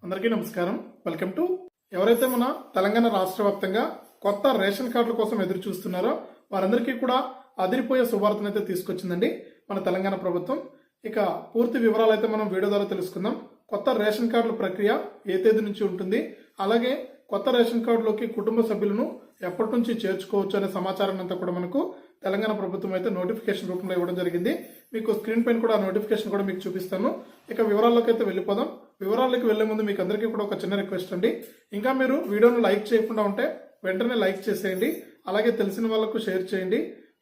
అందరికీ నమస్కారం. Welcome to ఎవరైతే మన తెలంగాణ రాష్ట్ర వ్యాప్తంగా కొత్త రేషన్ కార్డుల కోసం ఎదురు చూస్తున్నారో వారందరికీ కూడా అదిరిపోయే శుభార్తనైతే తీసుకొచ్చిందండి మన తెలంగాణ ప్రభుత్వం. ఇక పూర్తి వివరాలు అయితే మనం వీడియో ద్వారా తెలుసుకుందాం. కొత్త రేషన్ కార్డుల ప్రక్రియ ఏ తేదీ నుంచి ఉంటుంది, అలాగే కొత్త రేషన్ కార్డులోకి కుటుంబ సభ్యులను ఎప్పటి నుంచి చేర్చుకోవచ్చు అనే సమాచారం అంతా కూడా మనకు తెలంగాణ ప్రభుత్వం అయితే నోటిఫికేషన్ రూపంలో ఇవ్వడం జరిగింది. మీకు స్క్రీన్ పైన కూడా నోటిఫికేషన్ కూడా మీకు చూపిస్తాను. ఇక వివరాల్లోకి అయితే వెళ్ళిపోదాం. వివరాల్లోకి వెళ్లే ముందు మీకు అందరికీ కూడా ఒక చిన్న రిక్వెస్ట్ అండి. ఇంకా మీరు వీడియోను లైక్ చేయకుండా ఉంటే వెంటనే లైక్ చేసేయండి, అలాగే తెలిసిన వాళ్ళకు షేర్ చేయండి.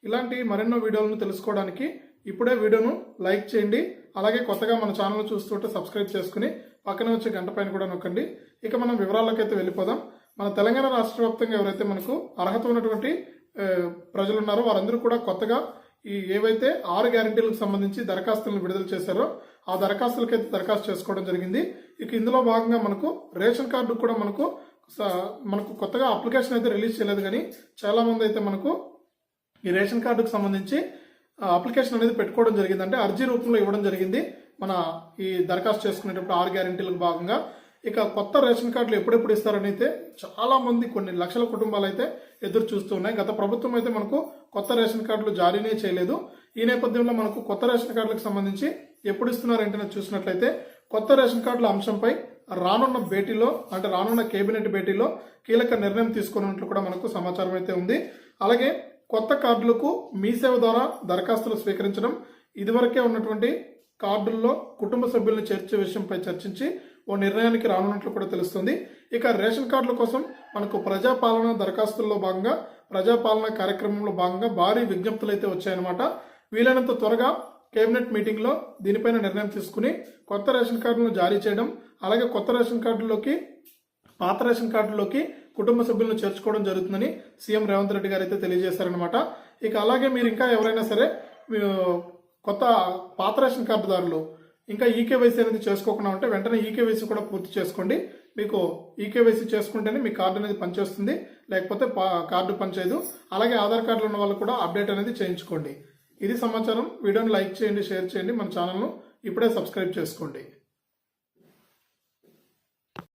ఇలాంటి మరెన్నో వీడియోలను తెలుసుకోవడానికి ఇప్పుడే వీడియోను లైక్ చేయండి, అలాగే కొత్తగా మన ఛానల్ చూస్తుంటే సబ్స్క్రైబ్ చేసుకుని పక్కన వచ్చే గంట పైన కూడా నొక్కండి. ఇక మనం వివరాల్లోకి అయితే వెళ్ళిపోదాం. మన తెలంగాణ రాష్ట్ర వ్యాప్తంగా ఎవరైతే మనకు అర్హత ఉన్నటువంటి ప్రజలు ఉన్నారో వారందరూ కూడా కొత్తగా ఈ ఏవైతే 6 గ్యారెంటీలకు సంబంధించి దరఖాస్తులను విడుదల చేశారో ఆ దరఖాస్తులకైతే దరఖాస్తు చేసుకోవడం జరిగింది. ఇక ఇందులో భాగంగా మనకు రేషన్ కార్డు కూడా మనకు కొత్తగా అప్లికేషన్ అయితే రిలీజ్ చేయలేదు, కానీ చాలా మంది అయితే మనకు ఈ రేషన్ కార్డుకు సంబంధించి అప్లికేషన్ అనేది పెట్టుకోవడం జరిగింది. అంటే అర్జీ రూపంలో ఇవ్వడం జరిగింది మన ఈ దరఖాస్తు చేసుకునేటప్పుడు 6 గ్యారెంటీలకు భాగంగా. ఇక కొత్త రేషన్ కార్డులు ఎప్పుడెప్పుడు ఇస్తారని అయితే చాలా మంది, కొన్ని లక్షల కుటుంబాలు అయితే ఎదురు చూస్తూ ఉన్నాయి. గత ప్రభుత్వం అయితే మనకు కొత్త రేషన్ కార్డులు జారీనే చేయలేదు. ఈ నేపథ్యంలో మనకు కొత్త రేషన్ కార్డులకు సంబంధించి ఎప్పుడు ఇస్తున్నారంటే చూసినట్లయితే కొత్త రేషన్ కార్డుల అంశంపై రానున్న కేబినెట్ భేటీలో కీలక నిర్ణయం తీసుకున్నట్లు కూడా మనకు సమాచారం అయితే ఉంది. అలాగే కొత్త కార్డులకు మీ సేవ ద్వారా దరఖాస్తులు స్వీకరించడం, ఇదివరకే ఉన్నటువంటి కార్డుల్లో కుటుంబ సభ్యులను చేర్చే విషయంపై చర్చించి ఓ నిర్ణయానికి రానున్నట్లు కూడా తెలుస్తుంది. ఇక రేషన్ కార్డుల కోసం మనకు ప్రజాపాలన దరఖాస్తుల్లో భాగంగా, ప్రజాపాలన కార్యక్రమంలో భాగంగా భారీ విజ్ఞప్తులు అయితే వచ్చాయన్నమాట. వీలైనంత త్వరగా కేబినెట్ మీటింగ్ లో దీనిపైన నిర్ణయం తీసుకుని కొత్త రేషన్ కార్డులను జారీ చేయడం, అలాగే కొత్త రేషన్ కార్డుల్లోకి పాత రేషన్ కార్డుల్లోకి కుటుంబ సభ్యులను చేర్చుకోవడం జరుగుతుందని సీఎం రేవంత్ రెడ్డి గారు అయితే తెలియజేశారనమాట. ఇక అలాగే మీరు ఇంకా ఎవరైనా సరే కొత్త పాత రేషన్ కార్డుదారులు ఇంకా ఈకేవైసీ అనేది చేసుకోకుండా ఉంటే వెంటనే ఈకేవైసీ కూడా పూర్తి చేసుకోండి. మీకు ఈకేవైసీ చేసుకుంటేనే మీ కార్డు అనేది పనిచేస్తుంది, లేకపోతే కార్డు పనిచేయదు. అలాగే ఆధార్ కార్డులు ఉన్న వాళ్ళు కూడా అప్డేట్ అనేది చేయించుకోండి. ఇది సమాచారం. వీడియోని లైక్ చేయండి, షేర్ చేయండి, మన ఛానల్ను ఇప్పుడే సబ్స్క్రైబ్ చేసుకోండి.